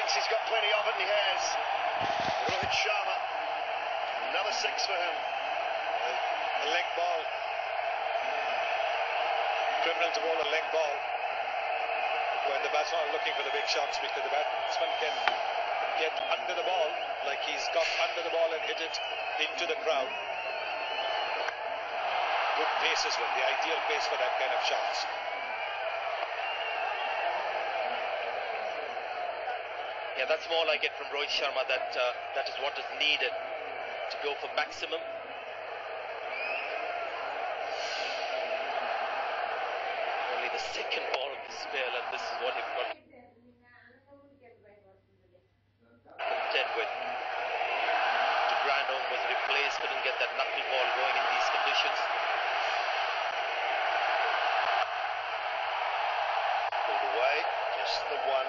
thinks he's got plenty of it, and he has. Rohit Sharma, another 6 for him. A leg ball. Criminal to bowl a leg ball when the batsmen are looking for the big shots, because the batsman can get under the ball, like he's got under the ball and hit it into the crowd. Good pace as well, the ideal pace for that kind of shots. Yeah, that's more like it from Rohit Sharma, that is what is needed to go for maximum. Only the second ball of the spell, and this is what he got content with. The Grandhome was replaced, couldn't get that knuckle ball going in these conditions. Pulled away, just the one.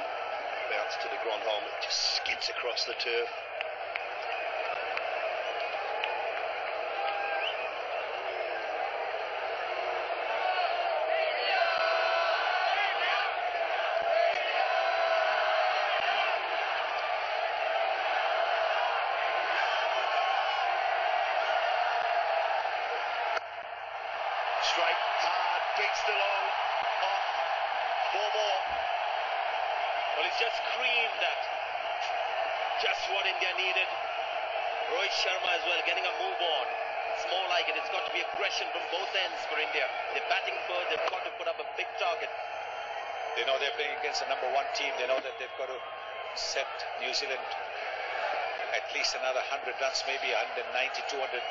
Bounce to the Grandhome, it just skids across the turf. Straight, hard, beats the long, off, 4 more. Well, he's just creamed that. Just what India needed. Rohit Sharma as well, getting a move on. It's more like it. It's got to be aggression from both ends for India. They're batting first. They've got to put up a big target. They know they're playing against the #1 team. They know that they've got to set New Zealand at least another 100 runs, maybe 190, 200.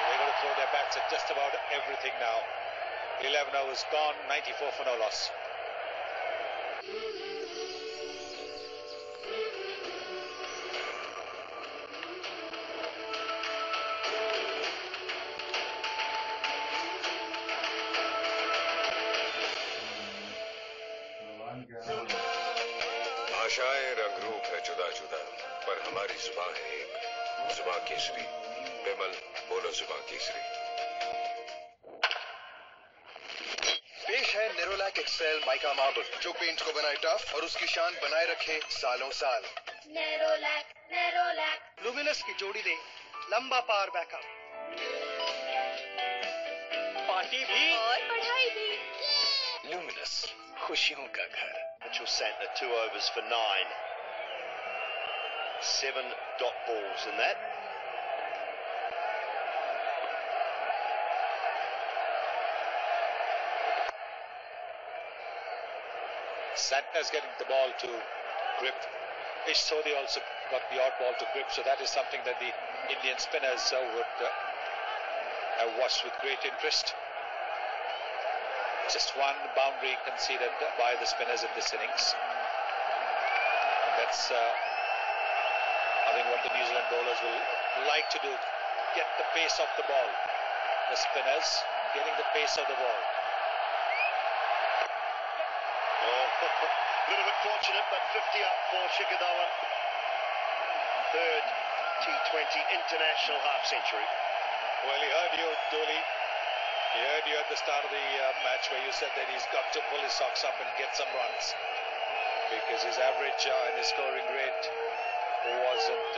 They're going to throw their backs at just about everything now. 11 overs gone, 94 for no loss. भाषाएं रंग रूप है जुदा जुदा, पर हमारी जुबान है एक, जुबान केसरी। बेमल बोलो जुबान केसरी। पेश है नेरोलैक एक्सेल माइका मार्बल, जो पेंट को बनाए टफ और उसकी शान बनाए रखे सालों साल। नेरोलैक लुमिनस की जोड़ी दे लंबा पावर बैकअप, पार्टी भी और पढ़ाई भी। लुमिनस, खुशियों का घर। Mitchell Santner, 2 overs for 9. 7 dot balls in that. Santner's getting the ball to grip. Ish Sodhi also got the odd ball to grip, so that is something that the Indian spinners would have watched with great interest. Just one boundary conceded by the spinners in this innings. And that's, I think, what the New Zealand bowlers will like to do. Get the pace of the ball. The spinners getting the pace of the ball. Oh, a little bit fortunate, but 50 up for Shikhar Dhawan. 3rd T20 international half century. Well, he heard you, Dooley. He heard you at the start of the match where you said that he's got to pull his socks up and get some runs, because his average and his scoring rate wasn't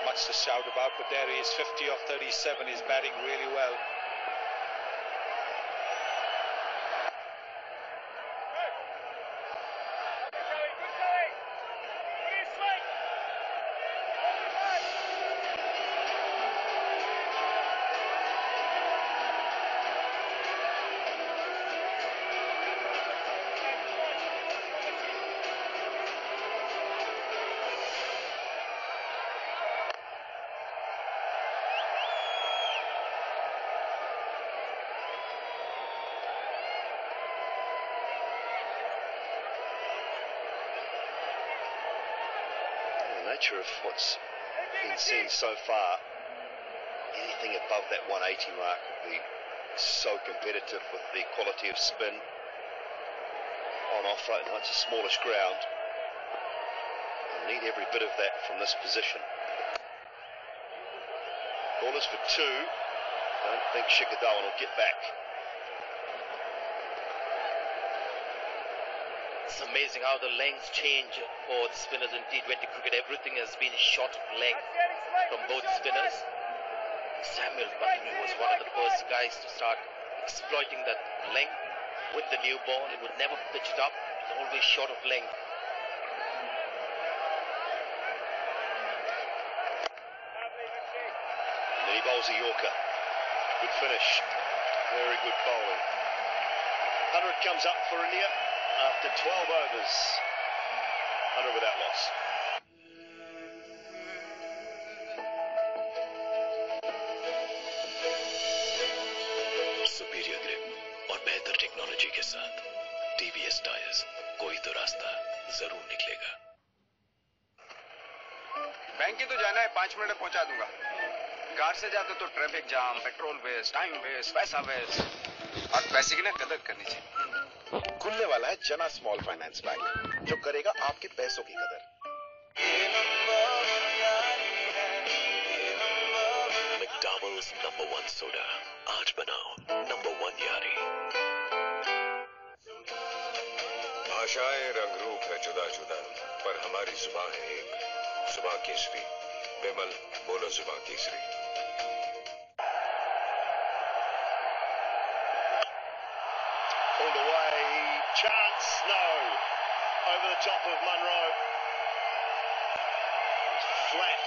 much to shout about, but there he is, 50 off 37. He's batting really well. Nature of what's been seen so far, anything above that 180 mark will be so competitive with the quality of spin on offer. And it's a smallish ground. You'll need every bit of that from this position. Ballers for 2. Don't think Shikhar Dhawan will get back. It's amazing how the lengths change for the spinners in T20 cricket. Everything has been short of length from both spinners. Samuel Buckley was one of the first guys to start exploiting that length with the new ball. It would never pitch it up. It was always short of length. And then he bowls a Yorker. Good finish. Very good bowling. 100 comes up for India after 12 overs. 100 without loss. Superior grip और बेहतर technology के साथ TVS tyres, कोई तो रास्ता जरूर निकलेगा। Bank की तो जाना है, 5 मिनट में पहुंचा दूंगा। कार से जाते तो traffic jam, petrol waste, time waste, पैसा वेस्ट, और पैसे की ना कदर करनी चाहिए। खुलने वाला है जना स्मॉल फाइनेंस बैंक, जो करेगा आपके पैसों की कदर। मैकडॉवेल्स नंबर 1 सोडा, आज बनाओ नंबर 1 यारी। भाषाएं रंग रूप है जुदा जुदा, पर हमारी जुबान है एक, जुबान केसरी। बेमल बोलो जुबान Kesari. Pulled away, chance, no, over the top of Munro. Flat.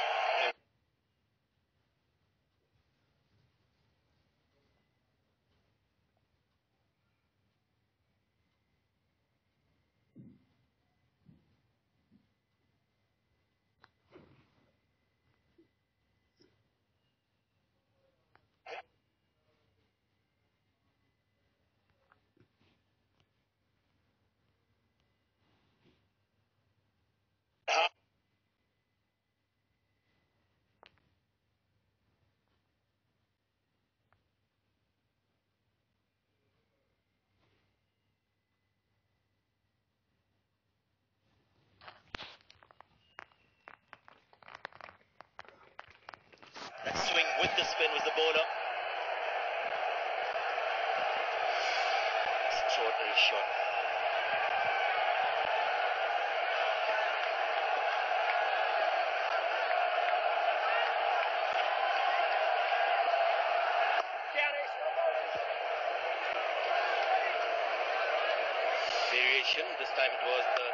Swing with the spin was the bowler. Extraordinary shot. Variation. This time it was the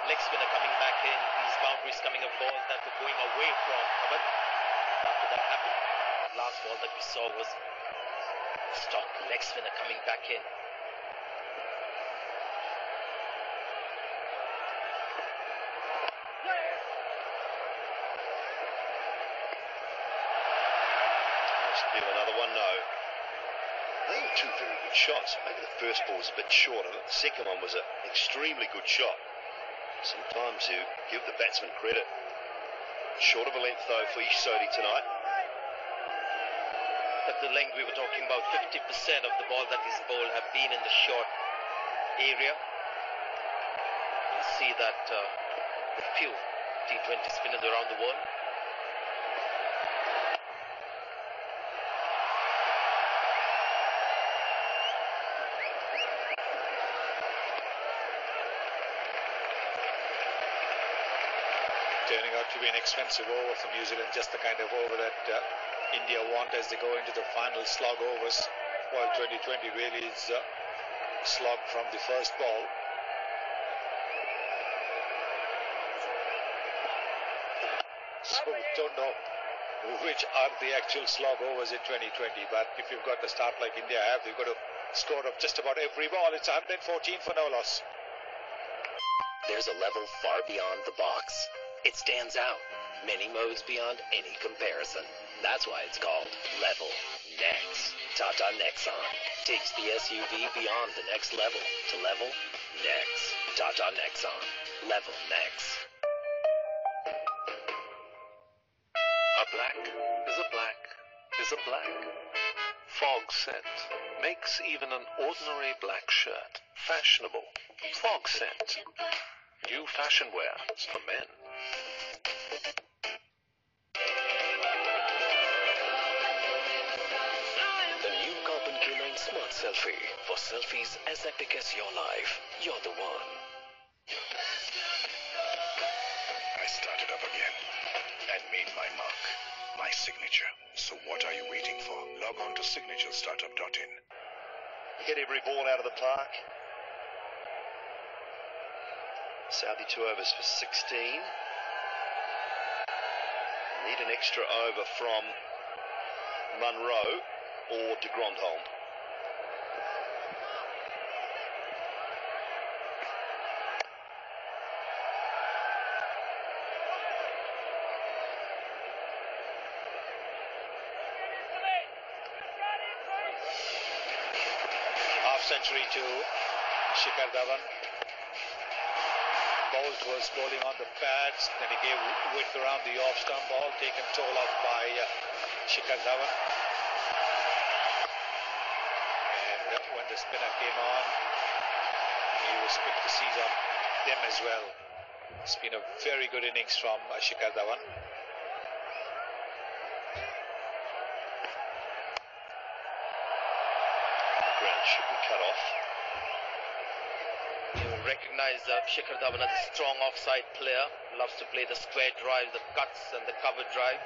leg spinner coming back in. These boundaries coming up, balls that were going away from Abad. After that happened, the last ball that we saw was stock leg spinner coming back in. Still another one, no. They were two very good shots. Maybe the first ball was a bit short. I think the second one was an extremely good shot. Sometimes you give the batsman credit. Short of a length though for Ish Sodhi tonight. At the length we were talking about, 50% of the ball that is bowled have been in the short area. You'll see that the few T20 spinners around the world. Turning out to be an expensive over for New Zealand, just the kind of over that India want as they go into the final slog overs, while 2020 really is slog from the first ball. So we don't know which are the actual slog overs in 2020, but if you've got the start like India have, they've got to score up just about every ball. It's 114 for no loss. There's a level far beyond the box. It stands out, many modes beyond any comparison. That's why it's called Level Next. Tata Nexon takes the SUV beyond the next level to level next. Tata Nexon. Level Next. A black is a black is a black. Fog scent makes even an ordinary black shirt fashionable. Fog scent. New fashion wear for men. The new Carbon Q9 Smart Selfie. For selfies as epic as your life. You're the one. I started up again and made my mark, my signature. So what are you waiting for? Log on to signaturestartup.in. Hit every ball out of the park. Saudi 2 overs for 16. Need an extra over from Munro or de Grandholt. Half-century to Shikhar Dhawan. Bolt was bowling on the pads, then he gave width around the off-stump ball, taken toll off by Shikhar Dhawan. And when the spinner came on, he was quick to seize on them as well. It's been a very good innings from Shikhar Dhawan. Ground should be cut off. You will recognize Shikhar Dhawan as a strong offside player. Loves to play the square drive, the cuts and the cover drive.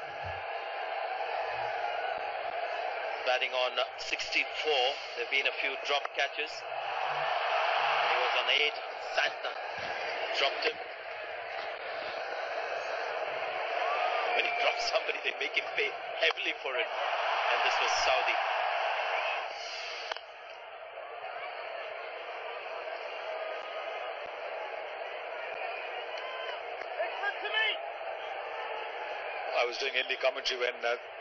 Batting on 64. There have been a few drop catches. He was on 8. Santner dropped him. When he drops somebody, they make him pay heavily for it. And this was Saudi. I was doing Hindi commentary when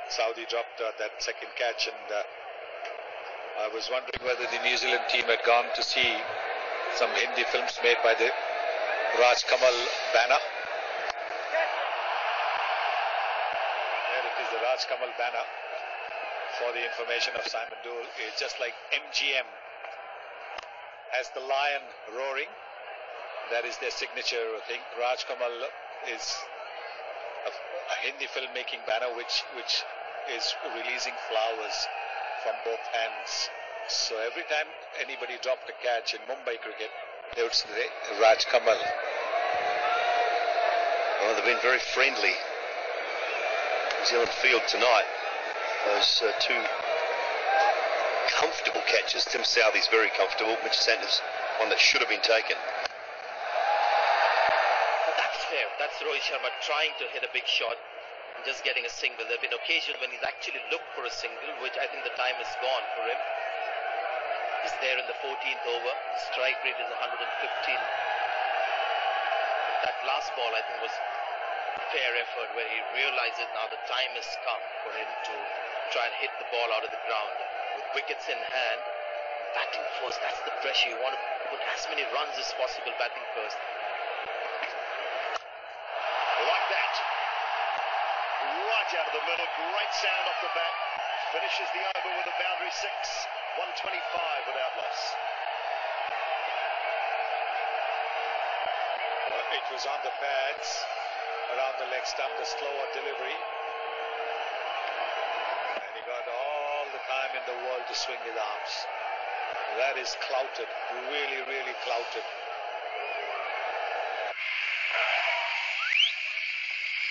Saudi dropped that second catch, and I was wondering whether the New Zealand team had gone to see some Hindi films made by the Raj Kamal banner. There it is, the Raj Kamal banner. For the information of Simon Dool, it's just like MGM has the lion roaring. That is their signature thing. Raj Kamal is a Hindi filmmaking banner which is releasing flowers from both hands. So every time anybody dropped a catch in Mumbai cricket, they would say Raj Kamal. Well, they've been very friendly. New Zealand field tonight. Those two comfortable catches. Tim Southee's very comfortable. Mitch Santner's one that should have been taken. That's fair. That's Rohit Sharma trying to hit a big shot and just getting a single. There have been occasions when he's actually looked for a single, which I think the time is gone for him. He's there in the 14th over. His strike rate is 115. That last ball, I think, was a fair effort where he realizes now the time has come for him to try and hit the ball out of the ground. With wickets in hand, batting first, that's the pressure. You want to put as many runs as possible batting first. Like that. Right out of the middle. Great sound off the bat. Finishes the over with a boundary 6. 125 without loss. It was on the pads, around the leg stump, the slower delivery. And he got all the time in the world to swing his arms. That is clouted, really, really clouted.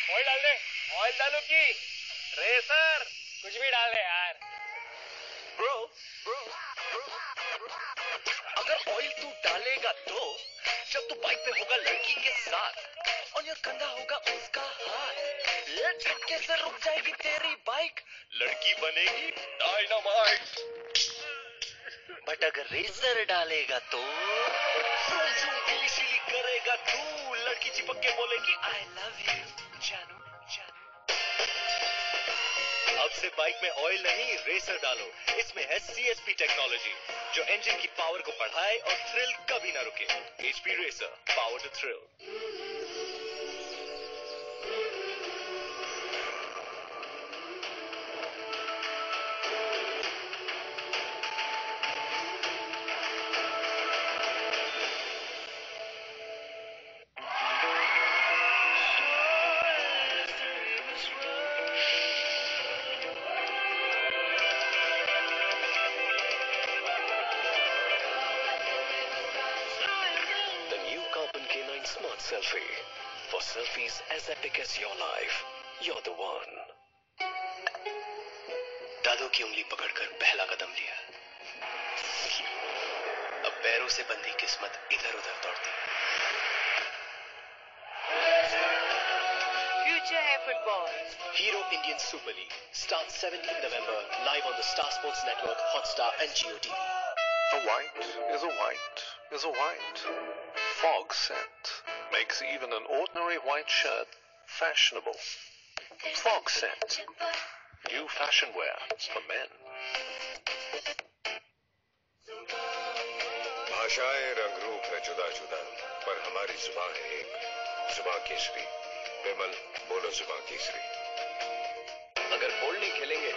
Oil डाल दे, oil डालो की racer कुछ भी डाल दे यार. Bro, अगर oil तू डालेगा तो जब तू बाइक पे होगा लड़की के साथ और ये कंधा होगा उसका हाथ, झटके से रुक जाएगी तेरी बाइक, लड़की बनेगी डायनामाइट. बट अगर रेसर डालेगा तो ज़ूम ज़ूम गिली शिली करेगा तू, लड़की चिपक के बोलेगी I love you जानू जानू. अब से बाइक में ऑयल नहीं रेसर डालो. इसमें है CSP टेक्नोलॉजी जो इंजन की पावर को बढ़ाए और थ्रिल कभी ना रुके. HP racer, power to thrill. The new Carbon K9 Sunshine Smart Selfie. For selfies as epic as your life, you're the one. दादों की उंगली पकड़कर पहला कदम लिया. अब पैरों से बंधी किस्मत इधर-उधर दौड़ती. Future है football. Hero Indian Super League starts 17th November live on the Star Sports Network, Hotstar and Jio TV. A white is a white is a white. Fog scent makes even an ordinary white shirt fashionable. Fog scent. New fashion wear for men. भाषाएं रंग रूप है जुदा जुदा, पर हमारी जुबान है एक, जुबान केसरी. बेमन बोलो जुबान केसरी. अगर बोल्ड नहीं खेलेंगे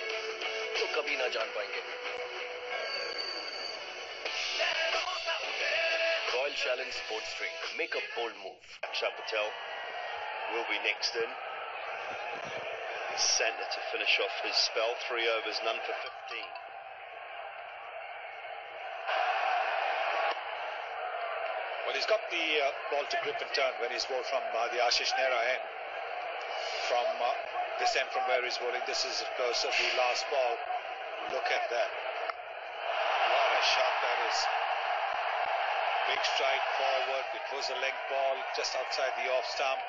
तो कभी ना जान पाएंगे. Royal Challenge Sports Drink. Make a bold move. Akshat Patel will be next in. Santner to finish off his spell. 3 overs, none for 15. Well, he's got the ball to grip and turn when he's bowled from the Ashish Nehra end. From this end, from where he's bowling, this is, of course, the last ball. Look at that. What a shot that is. Big strike forward. It was a length ball just outside the off stump.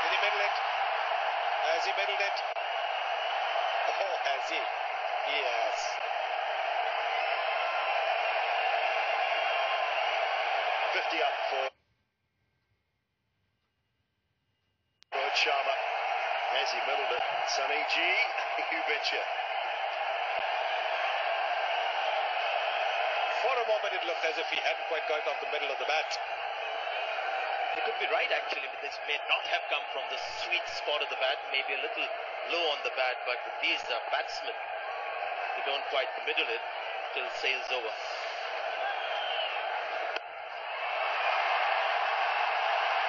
Did he middle it? Has he middled it? Oh, has he? Yes. Up for Rohit Sharma. Has he middled it? Sunny G, you betcha. For a moment it looked as if he hadn't quite got off the middle of the bat. He could be right actually, but this may not have come from the sweet spot of the bat, maybe a little low on the bat, but these are batsmen who don't quite middle it till sail's over.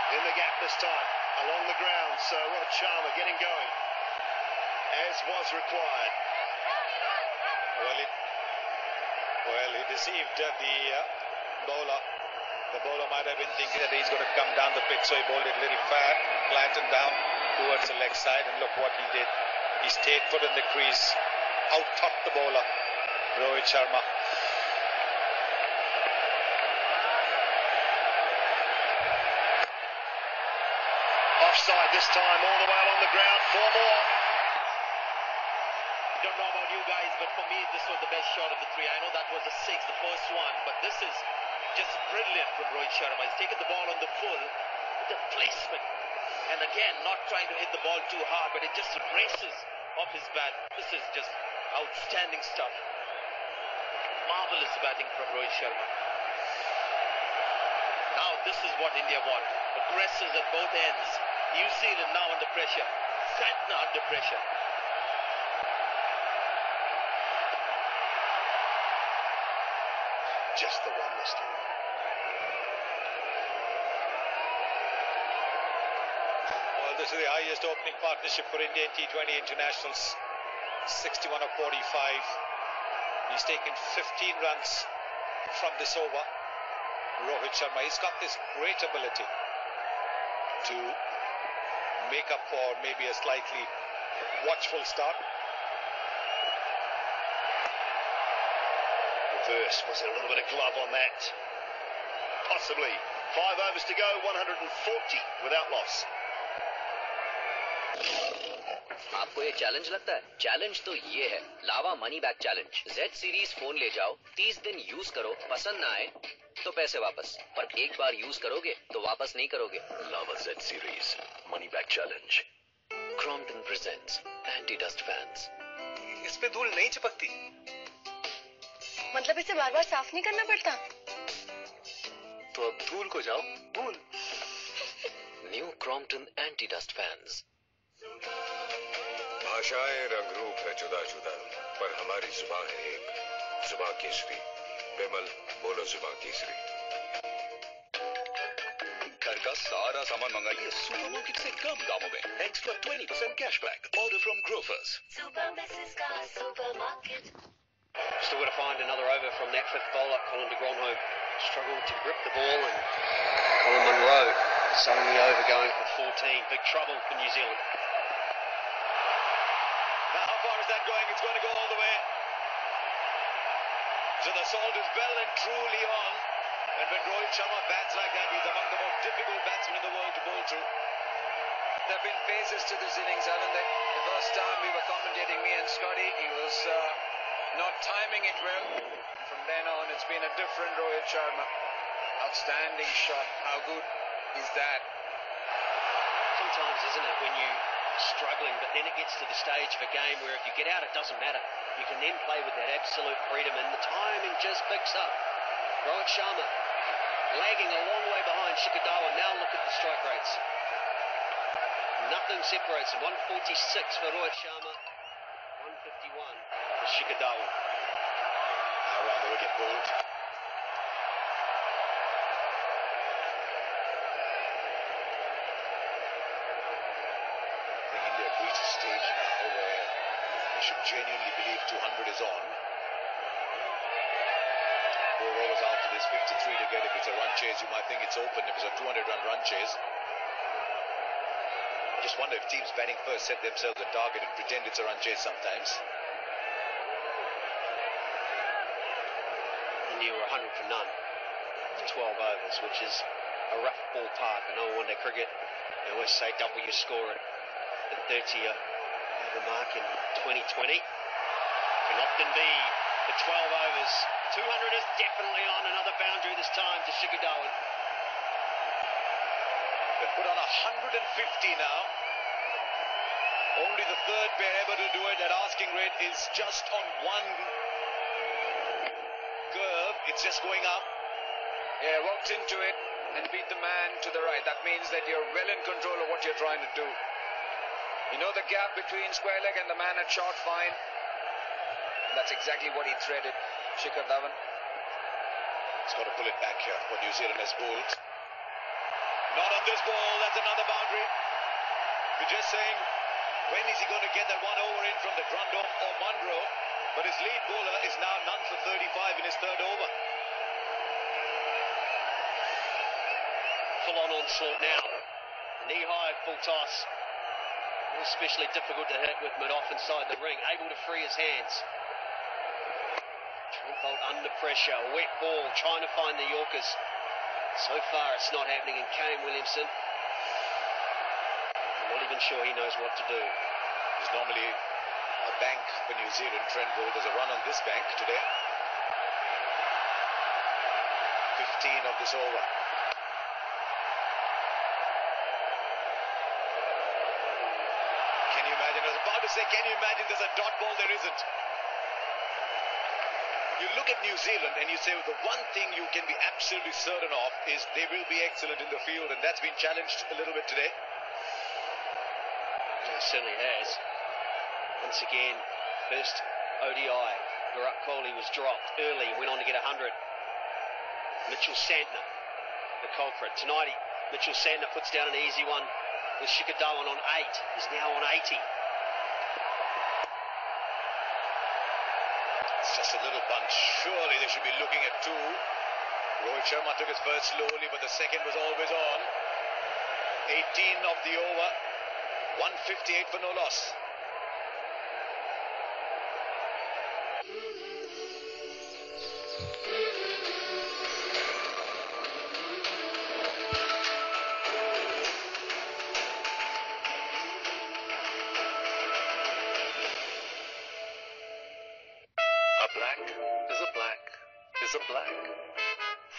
In the gap this time, along the ground, so Rohit Sharma getting going, as was required. Well, he deceived the bowler. The bowler might have been thinking that he's going to come down the pitch, so he bowled it a little flat, planted down towards the leg side, and look what he did. He stayed put in the crease, out-topped the bowler, Rohit Sharma. Offside this time, all the way along the ground, 4 more. Don't know about you guys, but for me, this was the best shot of the 3. I know that was the 6, the first one, but this is just brilliant from Rohit Sharma. He's taken the ball on the full, with the placement. And again, not trying to hit the ball too hard, but it just races off his bat. This is just outstanding stuff. Marvelous batting from Rohit Sharma. Now this is what India want. Aggressors at both ends. New Zealand now under pressure. Santner under pressure. Just the one this time. Well, this is the highest opening partnership for India in T20 internationals. 61 of 45. He's taken 15 runs from this over. Rohit Sharma, he's got this great ability to make up for maybe a slightly watchful start. Reverse, was there a little bit of glove on that? Possibly. 5 overs to go, 140 without loss. आपको ये challenge लगता है? Challenge तो ये है, Lava money back challenge. Z series phone ले जाओ, 30 दिन यूज करो, पसंद ना आए तो पैसे वापस, पर एक बार यूज करोगे तो वापस नहीं करोगे. Lava Z series money back challenge. Crompton presents anti-dust fans. इस पे धूल नहीं चिपकती. मतलब इसे बार-बार साफ नहीं करना पड़ता. तो अब धूल को जाओ भूल. New Crompton anti-dust fans. भाषाएं रंग रूप है जुदा जुदा, पर हमारी जुबान है एक, जुबान केसरी. बेमल बोलो जुबान केसरी. घर का सारा सामान मंगाइए सुपरमार्केट से कम दामों में. Extra 20% cashback. Order from Grofers. Super Mrs का supermarket. Still got to find another over from that fifth bowler. Colin de Grandhomme struggled to grip the ball, and Colin Munro suddenly over going for 14. Big trouble for New Zealand. Now how far is that going? It's going to go all the way. So the salt is well and truly on. And when Rohit Sharma bats like that, he's among the most difficult batsmen in the world to bowl to. There have been phases to this innings, haven't there? The first time we were commentating, me and Scotty, he was not timing it well. From then on, it's been a different Rohit Sharma. Outstanding shot. How good is that? Sometimes, isn't it, when you're struggling, but then it gets to the stage of a game where if you get out, it doesn't matter. You can then play with that absolute freedom, and the timing just picks up. Rohit Sharma lagging a long way behind Shikadawa. Now look at the strike rates. Nothing separates them. 146 for Rohit Sharma, 151 for Shikadawa. Around the wicket bowled. I think India have reached a stage now where they should genuinely believe 200 is on. 4 overs after this, 53 to get. If it's a run chase, you might think it's open. If it's a 200-run run chase, I just wonder if teams batting first set themselves a target and pretend it's a run chase sometimes. India were 100 for none for 12 overs, which is a rough ballpark. I know one-day cricket, they always say double your score at the 30-over mark in 2020. Can often be for 12 overs. 200 is definitely on. Another boundary this time to Shikadawa. They've put on 150 now. Only the third pair ever to do it. That asking rate is just on one curve. It's just going up. Yeah, walked into it and beat the man to the right. That means that you're well in control of what you're trying to do. You know the gap between square leg and the man at short fine? That's exactly what he threaded. Shikhar Dhawan. He's got to pull it back here. What New Zealand has bowled. Not on this ball. That's another boundary. We're just saying, when is he going to get that one over in from the Grandhomme or Munro? But his lead bowler is now none for 35 in his third over. Full-on onslaught now. Knee-high full toss. Especially difficult to hit with mid-off inside the ring. Able to free his hands. Trent Boult under pressure. Wet ball, trying to find the Yorkers. So far it's not happening, and Kane Williamson, I'm not even sure he knows what to do. He's normally a bank for New Zealand. Trent Boult has a run on this bank today. 15 of this over. Can you imagine? I was about to say, can you imagine there's a dot ball? There isn't. You look at New Zealand and you say, well, the one thing you can be absolutely certain of is they will be excellent in the field, and that's been challenged a little bit today. It certainly has. Once again, first ODI, Virat Kohli was dropped early and went on to get 100. Mitchell Santner, the culprit. Tonight, Mitchell Santner puts down an easy one with Shikhar Dhawan on 8. He's now on 80. Just a little bunch. Surely they should be looking at 2. Rohit Sharma took his first slowly, but the second was always on. 18 of the over. 158 for no loss. A black.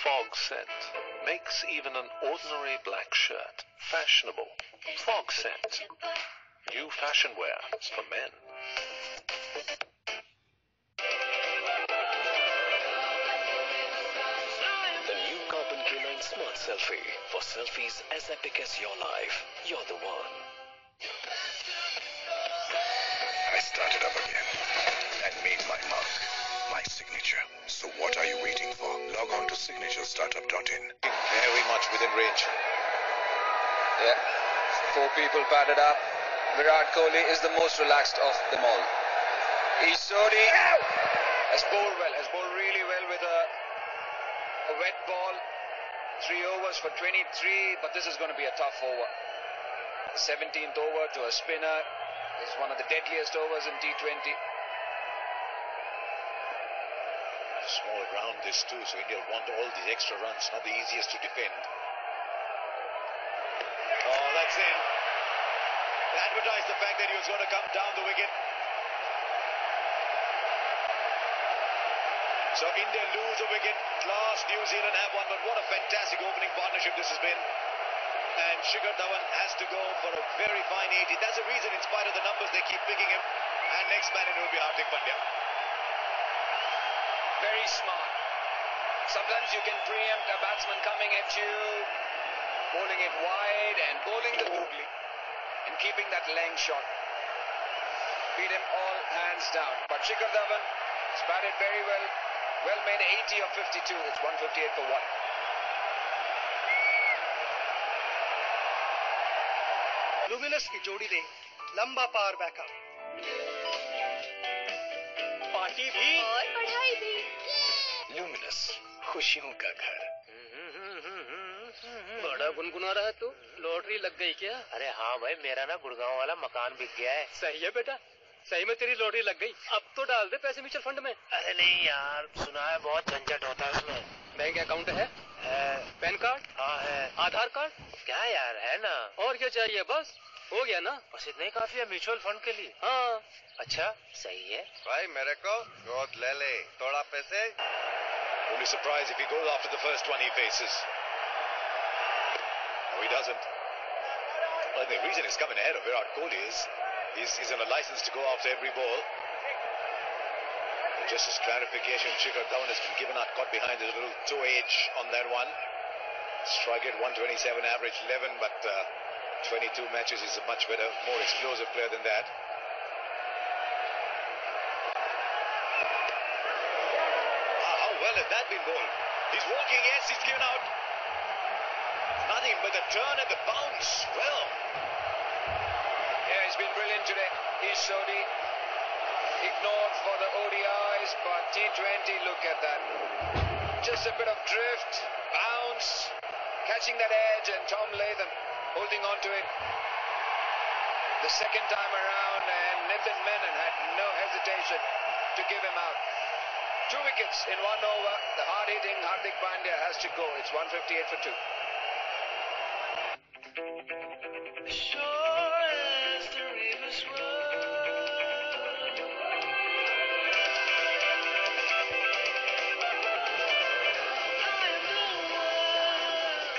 Fog scent makes even an ordinary black shirt fashionable. Fog scent. New fashion wear for men. The new Carbon K9 Smart Selfie. For selfies as epic as your life. You're the one. I started up again and made my mark. My signature. So what are you waiting for? Log on to signaturestartup.in. Very much within range. Yeah. 4 people padded up. Virat Kohli is the most relaxed of them all. He's sorry. Has bowled really well with a wet ball. 3 overs for 23, but this is going to be a tough over. 17th over to a spinner is one of the deadliest overs in T20. Small ground this too, so India want all these extra runs, not the easiest to defend. Oh, that's in. They advertised the fact that he was going to come down the wicket. So India lose a wicket. Last New Zealand have one, but what a fantastic opening partnership this has been. And Shikhar Dhawan has to go for a very fine 80. That's the reason, in spite of the numbers, they keep picking him. And next man in will be Hardik Pandya. Very smart. Sometimes you can preempt a batsman coming at you, bowling it wide and bowling the googly and keeping that length shot. Beat him all hands down. But Shikhar Dhawan has batted very well. Well made 80 of 52. It's 158 for 1. Luminous की जोड़ी ने लंबा पार Baika, party भी और पढ़ाई भी। Luminous, खुशियों का घर। बड़ा गुनगुना रहा है तू, लॉटरी लग गई क्या? अरे हाँ भाई, मेरा ना गुड़गांव वाला मकान बिक गया है। सही है बेटा, सही में तेरी लॉटरी लग गई। अब तो डाल दे पैसे म्यूचुअल फंड में। अरे नहीं यार, सुना है बहुत झंझट होता है उसमें। बैंक अकाउंट है? Pan card? हाँ है। आधार कार्ड? क्या यार, है ना। और क्या चाहिए, बस हो गया ना। बस इतना ही काफी है म्यूचुअल फंड के लिए। हाँ अच्छा, सही है भाई। मेरे को गोद ले ले, थोड़ा पैसे। Only surprised if he goes after the first one he faces. No, he doesn't. Well, the reason he's coming ahead of Virat Kohli is he's on a license to go after every ball. And just as clarification, Shikhar Dhawan has been given out, caught behind his little toe edge on that one. Strike at 127, average 11, but 22 matches is a much better, more explosive player than that. How well has that been bowled? He's walking, yes, he's given out. Nothing but the turn and the bounce. Well. Yeah, he's been brilliant today. He's Sodhi. Ignored for the ODIs, but T20, look at that. Just a bit of drift, bounce, catching that edge, and Tom Latham holding on to it. The second time around, and Nitin Menon had no hesitation to give him out. 2 wickets in 1 over. The hard-hitting Hardik Pandya has to go. It's 158 for 2.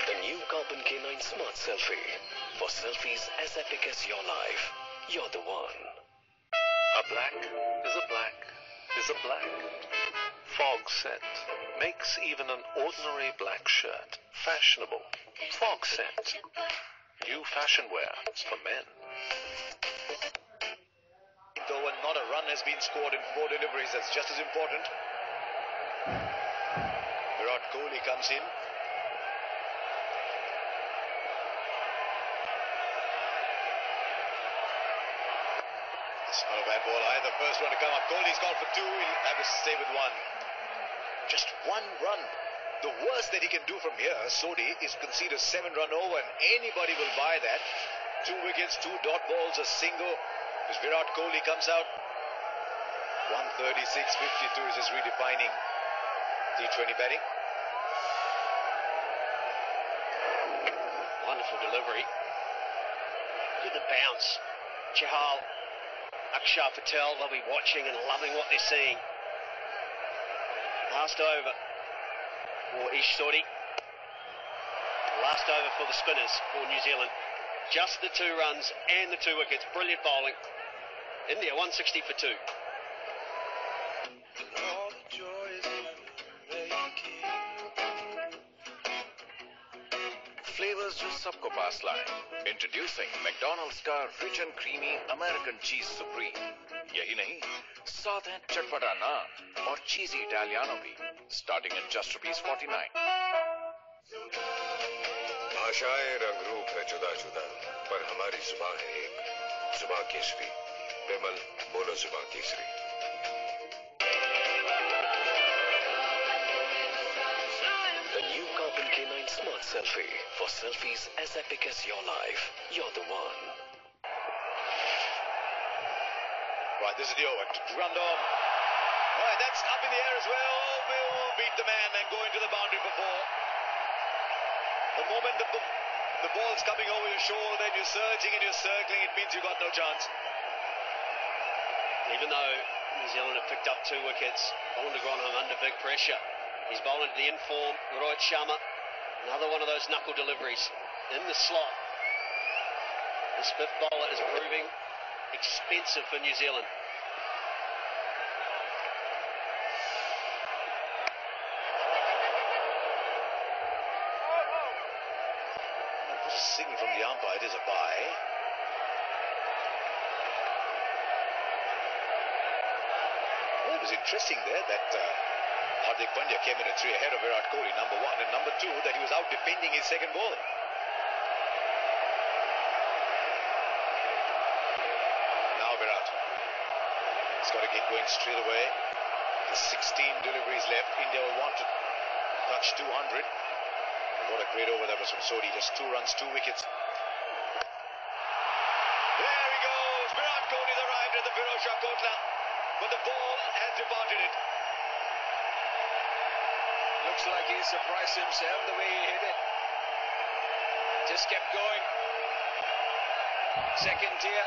The new Carbon K9 Smart Selfie. For selfies as epic as your life. You're the one. A black is a black is a black. Fog scent makes even an ordinary black shirt fashionable. Fog scent. New fashion wear for men. Though not a run has been scored in 4 deliveries, that's just as important. Virat Kohli comes in. It's not a bad ball either. First one to come up. Kohli's called for 2. He'll have to stay with 1. Just 1 run. The worst that he can do from here, Sodhi, is concede a 7-run over, and anybody will buy that. 2 wickets, 2 dot balls, a single. As Virat Kohli comes out. 136-52 is just redefining T20 batting. Wonderful delivery. Look at the bounce. Chahal, Akshar Patel, they'll be watching and loving what they're seeing. Last over for Ish Sodhi. Last over for the spinners for New Zealand. Just the 2 runs and the 2 wickets. Brilliant bowling. India 160 for 2. Flavors जो सबको पास लाए. Introducing McDonald's का rich and creamy American cheese supreme. यही नहीं, साथ हैं चटपटा नान और cheesy Italiano भी. Starting at just ₹49. भाषाएं रंग रूप है जुदा जुदा, पर हमारी जुबान है एक, जुबान केसरी. बेमल बोलो जुबान Kesari. Smart Selfie. For selfies as epic as your life. You're the one. Right, this is the over. Rundle. Right, that's up in the air as well. Will beat the man and go into the boundary for 4. The moment the ball's coming over your shoulder and you're surging and you're circling, it means you've got no chance. Even though New Zealand have picked up 2 wickets, Holland have gone home under big pressure. He's bowling to the in-form, Rohit Sharma. Another one of those knuckle deliveries in the slot. This 5th bowler is proving expensive for New Zealand. Signal from the umpire, it is a bye. Well, it was interesting there that Hardik Pandya came in at 3 ahead of Virat Kohli, number 1, and number 2, that he was out defending his second ball. Now Virat. He's got to get going straight away. There's 16 deliveries left. India will want to touch 200. What a great over that was from Sodhi. Just 2 runs, 2 wickets. There he goes. Virat Kohli's arrived at the Firozshah Kotla, but the ball has departed it. Looks like he surprised himself the way he hit it. Just kept going. Second tier.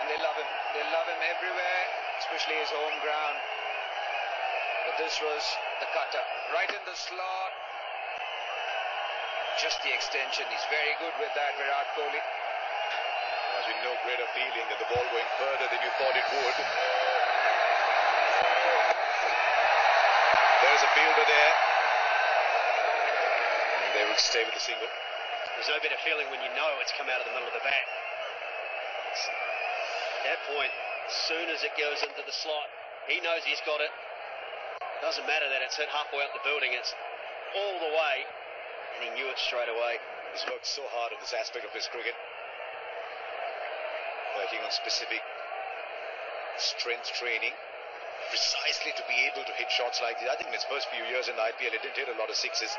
And they love him. They love him everywhere, especially his home ground. But this was the cutter. Right in the slot. Just the extension. He's very good with that, Virat Kohli. There's been no greater feeling than the ball going further than you thought it would. There's a fielder there. And they will stay with the single. There's no better feeling when you know it's come out of the middle of the bat. At that point, as soon as it goes into the slot, he knows he's got it. Doesn't matter that it's hit halfway up the building, it's all the way. And he knew it straight away. He's worked so hard on this aspect of his cricket. Working on specific strength training. Precisely to be able to hit shots like this. I think in his first few years in the IPL, he didn't hit a lot of sixes.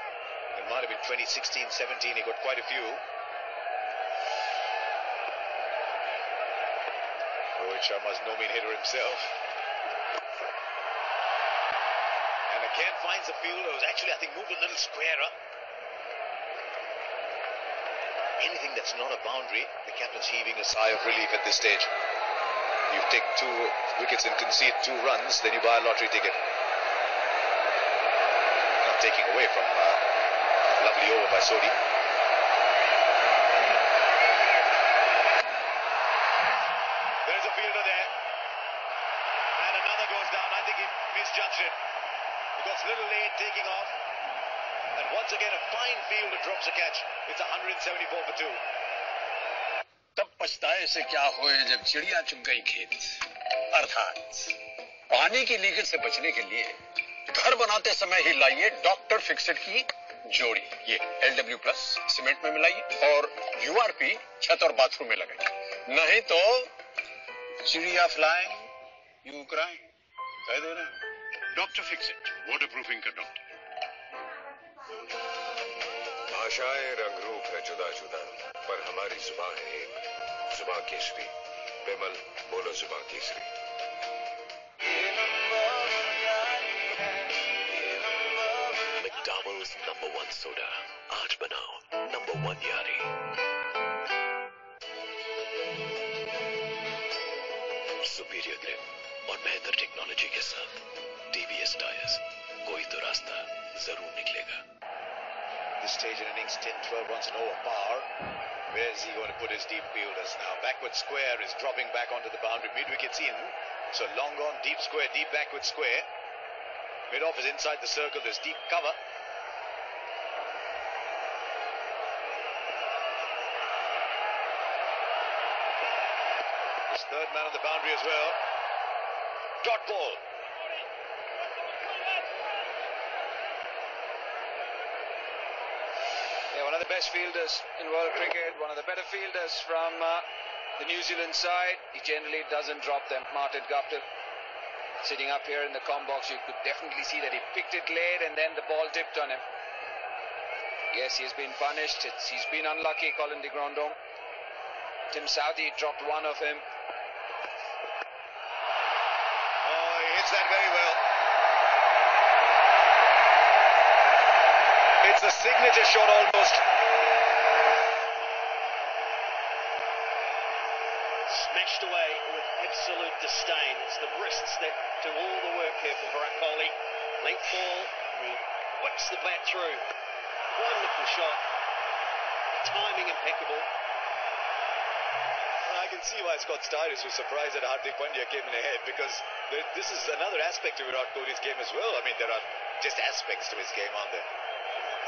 It might have been 2016-17, he got quite a few. Rohit Sharma's no mean hitter himself. And again finds a fielder who's actually, I think, moved a little squarer. Anything that's not a boundary, the captain's heaving a sigh of relief at this stage. You take 2 wickets and concede 2 runs, then you buy a lottery ticket. Not taking away from lovely over by Sodhi. There's a fielder there. And another goes down. I think he misjudged it. He got a little late taking off. And once again, a fine fielder drops a catch. It's 174 for 2. तब पछताए से क्या होए जब चिड़िया चुग गई खेत। अर्थात पानी की लीकेज से बचने के लिए घर बनाते समय ही लाइए डॉक्टर फिक्सेड की जोड़ी। ये LW+ सीमेंट में मिलाइए और URP छत और बाथरूम में लगाइए। नहीं तो चिड़िया फ्लाइंग यू क्राइंग। कह दे रहे डॉक्टर फिक्सेड वाटरप्रूफिंग का डॉक्टर। भाषाएं रंग रूप है जुदा जुदा, पर हमारी जुबान है एक, जुबान केसरी। बेमल बोलो जुबान केसरी। McDowell's #1 soda. आज बनाओ #1 यारी। सुपीरियर ग्रिप और बेहतर टेक्नोलॉजी के साथ TVS टायर्स, कोई तो रास्ता जरूर निकलेगा। This stage in innings, 10-12 runs and over par. Where is he going to put his deep fielders now? Backward square is dropping back onto the boundary. Mid-wicket's in. So long on, deep square, deep backward square. Mid-off is inside the circle. There's deep cover. This third man on the boundary as well. Dot ball. One of the best fielders in world cricket, one of the better fielders from the New Zealand side. He generally doesn't drop them. Martin Guptill sitting up here in the com box, you could definitely see that he picked it late and then the ball dipped on him. Yes, he's been punished. He's been unlucky, Colin de Grandhomme. Tim Southey dropped one of him. Oh, he hits that very well. It's a signature shot almost. Smashed away with absolute disdain. It's the wrists that do all the work here for Virat Kohli. Length ball, and he whips the bat through. Wonderful shot. Timing impeccable. I can see why Scott Styris was surprised that Hardik Pandya came in ahead, because this is another aspect to Virat Kohli's game as well. I mean, there are just aspects to his game, aren't there?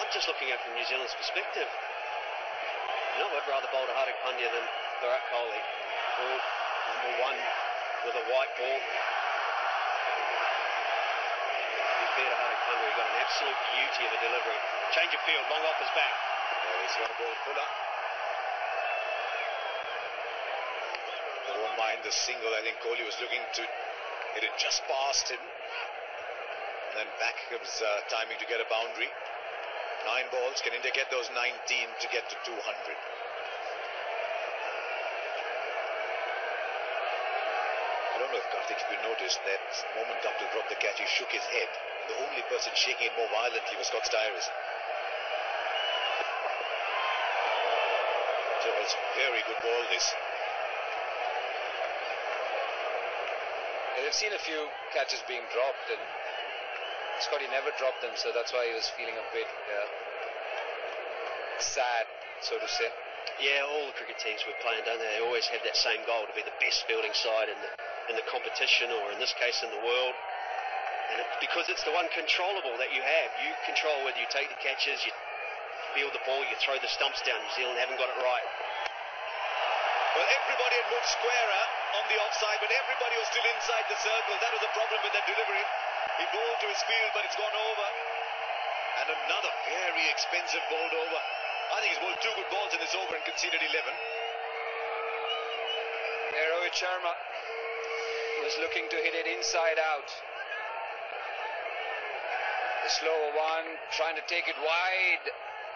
I'm just looking at it from New Zealand's perspective. You know, I'd rather bowl to Hardik Pandya than Virat Kohli. Ball number one with a white ball. To be fair to Hardik Pandya, he got an absolute beauty of a delivery. Change of field, long off his back. He's going to ball fuller. I won't mind the single. I think Kohli was looking to hit it just past him. And then back comes timing to get a boundary. 9 balls. Can India get those 19 to get to 200? I don't know if Karthik, if you noticed that moment Abdul dropped the catch, he shook his head. And the only person shaking it more violently was Scott Styris. So it's very good ball, this. They've seen a few catches being dropped, and Scotty never dropped them, so that's why he was feeling a bit sad, so to say. Yeah, all the cricket teams we're playing, don't they? They always have that same goal, to be the best fielding side in the competition, or in this case in the world. And because it's the one controllable that you have. You control whether you take the catches, you field the ball, you throw the stumps down. New Zealand haven't got it right. Well, everybody had moved squarer on the offside, but everybody was still inside the circle. That was the problem with that delivery. He bowled to his field, but it's gone over. And another very expensive bowled over. I think he's bowled 2 good balls in this over and conceded 11. Rohit Sharma was looking to hit it inside out. The slower one, trying to take it wide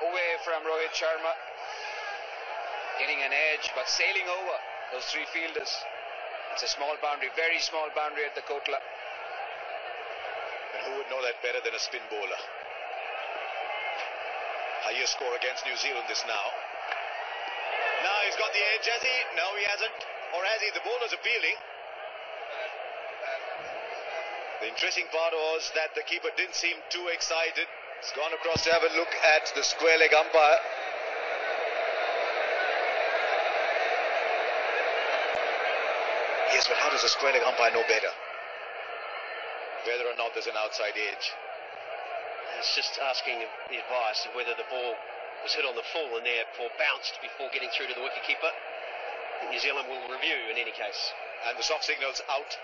away from Rohit Sharma. Getting an edge, but sailing over those 3 fielders. It's a small boundary, very small boundary at the Kotla. And who would know that better than a spin bowler? Highest score against New Zealand this now. Now he's got the edge, has he? No, he hasn't. Or has he? The bowler's appealing. The interesting part was that the keeper didn't seem too excited. He's gone across to have a look at the square leg umpire. Yes, but how does a square leg umpire know better whether or not there's an outside edge? It's just asking the advice of whether the ball was hit on the full and therefore bounced before getting through to the wicketkeeper. New Zealand will review in any case. And the soft signal's out.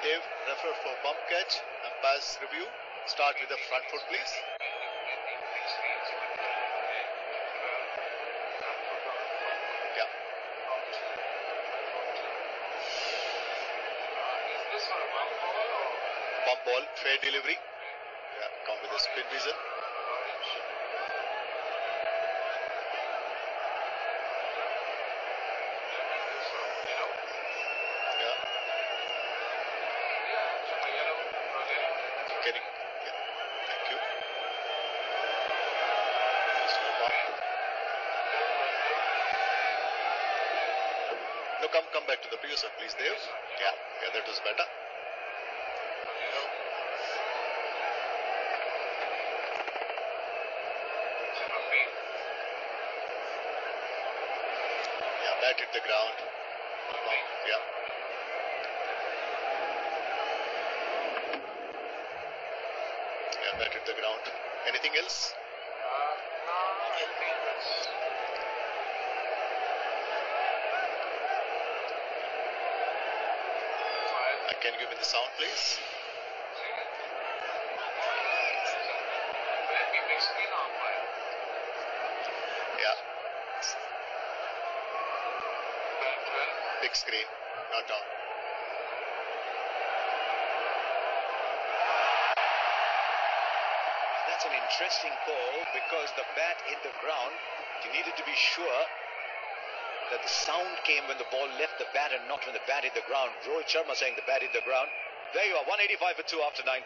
Dave, refer for bump catch. Umpire's review. Start with the front foot, please. Yeah. Bump ball, fair delivery. Yeah, come with a spin whistle. Come back to the previous one, please, Dave. Yeah, that was better. Yeah, bat hit the ground. Yeah. Yeah, bat hit the ground. Anything else? Can you give me the sound, please? Yeah. Big screen, not down. That's an interesting call because the bat hit the ground. You needed to be sure that the sound came when the ball left the bat and not when the bat hit the ground. Rohit Sharma saying the bat hit the ground. There you are, 185 for 2 after 19.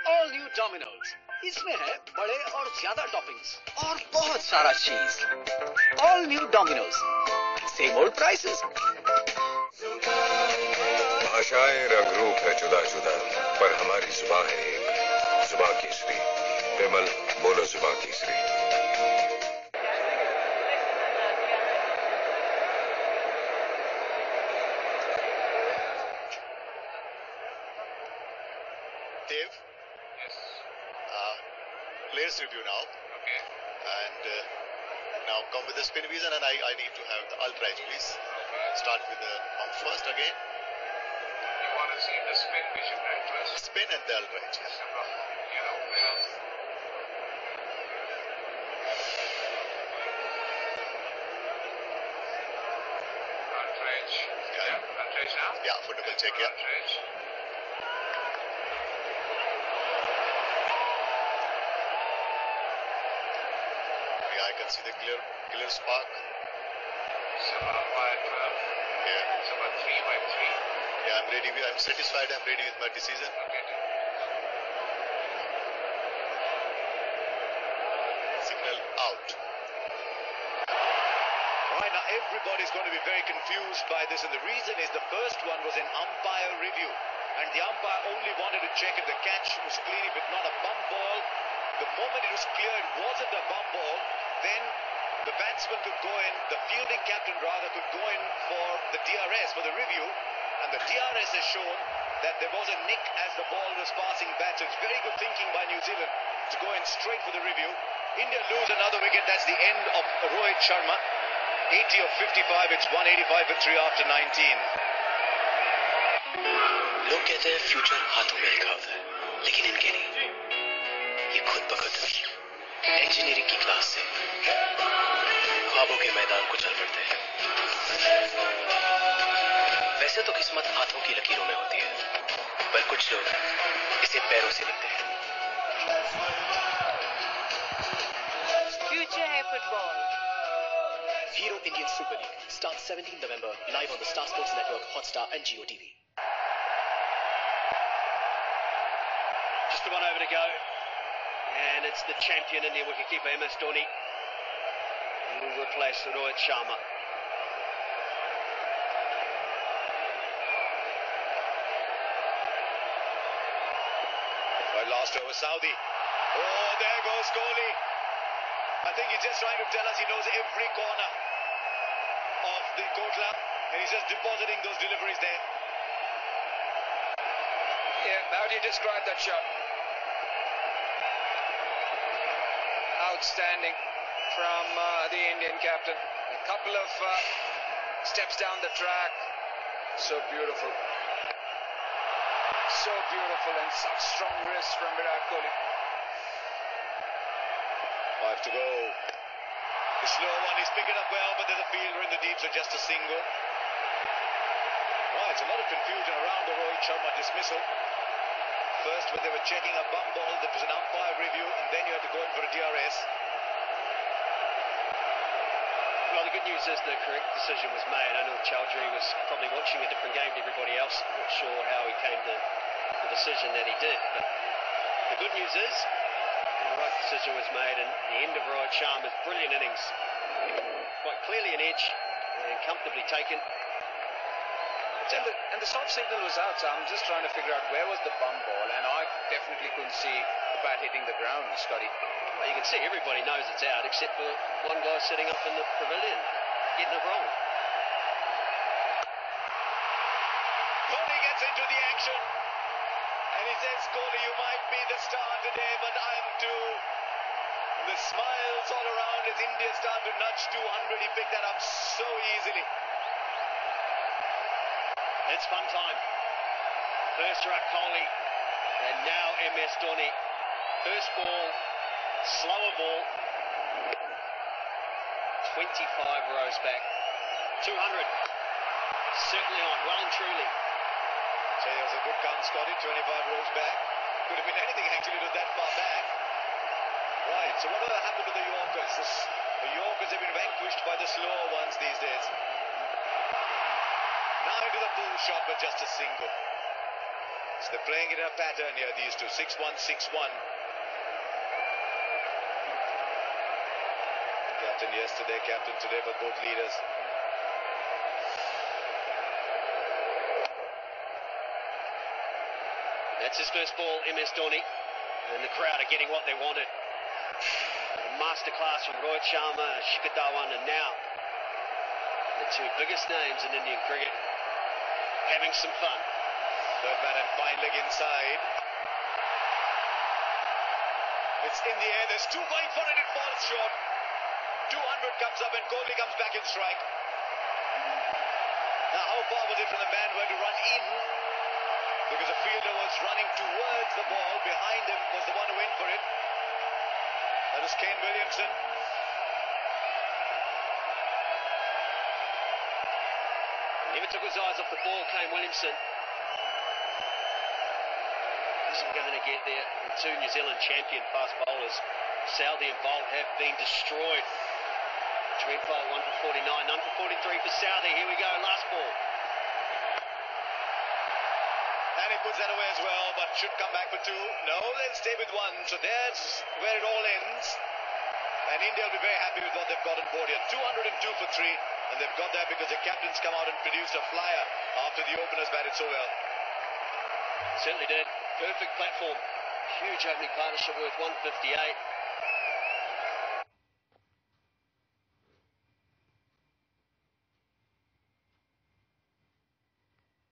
All new Domino's. इसमें है बड़े और ज्यादा toppings और बहुत सारा चीज. All new Domino's. Same old prices. भाषाएं रंग रूप है जुदा जुदा, पर हमारी जुबान है एक, जुबान केसरी. विमल बोलो जुबान Kesari. Dev? Yes. Players review now. Okay. And now come with the spin vision, and I need to have the ultra edge, please. Okay. Start with the pump first again. You want to see the spin vision, right? First? Spin and the ultra edge. Yes. Ultra edge. Okay. Yeah. Ultra edge now? Yeah, for double check, yeah. Ultra edge. I can see the clear spark. By 12. Yeah. So about 3 by 3. Yeah, I'm ready. I'm satisfied. I'm ready with my decision. Okay. Signal out. Right now, everybody's going to be very confused by this, and the reason is the first one was an umpire review, and the umpire only wanted to check if the catch was clean, if it's not a bump ball. The moment it was clear it wasn't a bump ball, then the batsman could go in, the fielding captain rather could go in for the DRS, for the review, and the DRS has shown that there was a nick as the ball was passing back. So it's very good thinking by New Zealand to go in straight for the review. India lose another wicket. That's the end of Rohit Sharma. 80 of 55. It's 185 for 3 after 19. लोग कहते हैं future हाथों में लिखा होता है, लेकिन इनके नहीं. ये खुद ब खुद इंजीनियरिंग की क्लास से ख्वाबों के मैदान को चल पड़ते हैं. वैसे तो किस्मत हाथों की लकीरों में होती है, पर कुछ लोग इसे पैरों से लिखते हैं. फ्यूचर है football. Hero Indian Super League starts 17 November live on the Star Sports Network, Hotstar and Geo TV. Just the one over to go. And it's the champion India wicketkeeper MS Dhoni who will replace Rohit Sharma. Right, last over Saudi. Oh, there goes Kohli. I think he's just trying to tell us he knows every corner of the Kotla, and he's just depositing those deliveries there. Yeah, how do you describe that shot? Outstanding from the Indian captain. A couple of steps down the track. So beautiful. So beautiful, and such strong wrists from Virat Kohli. 5 to go. The slow one, he's picking up well, but there's a fielder in the deep, so just a single. Right, it's a lot of confusion around the Rohit Sharma dismissal. First, when they were checking a bump ball, that was an umpire review, and then you had to go in for a DRS. Well, the good news is the correct decision was made. I know Chowdhury was probably watching a different game to everybody else. Not sure how he came to the decision that he did, but the good news is the right decision was made, and the end of Rohit Sharma's brilliant innings. Quite clearly an edge, and comfortably taken. And the stop signal was out, so I'm just trying to figure out where was the bump ball, and I definitely couldn't see the bat hitting the ground, Scotty. Well, you can see everybody knows it's out, except for one guy sitting up in the pavilion, getting it wrong. Kohli gets into the action, and he says, Kohli, you might be the star today, but I am too. And the smiles all around as India start to nudge 200. He picked that up so easily. It's fun time. First Virat Kohli, and now MS Dhoni. First ball, slower ball. 25 rows back. 200. Certainly on, well and truly. So there's a good count, Scotty. 25 rows back. Could have been anything actually to that far back. Right, so what will happen to the Yorkers? The Yorkers have been vanquished by the slower ones these days. Now into the pull shot, but just a single. So they're playing in a pattern here, these two. 6-1, 6-1. Captain yesterday, captain today, but both leaders. That's his first ball, MS Dhoni. And the crowd are getting what they wanted. A masterclass from Rohit Sharma, Shikhar Dhawan, and now the two biggest names in Indian cricket having some fun. Third man and fine leg inside. It's in the air. There's two going for it. It falls short. 200 comes up and Kohli comes back in strike. Now how far was it from the man who had to run in? Because the fielder was running towards the ball. Behind him was the one who went for it. That is Kane Williamson. Never took his eyes off the ball, Kane Williamson. Isn't going to get there. The two New Zealand champion fast bowlers, Southee and Bolt, have been destroyed. Trentfall 1 for 49, none for 43 for Southee. Here we go, last ball. And he puts that away as well, but should come back for two. No, they'll stay with one. So there's where it all ends. And India will be very happy with what they've got on board here. 202 for 3. And they've got that because the captains come out and produced a flyer after the openers batted so well. Certainly did. Perfect platform. Huge opening partnership worth 158.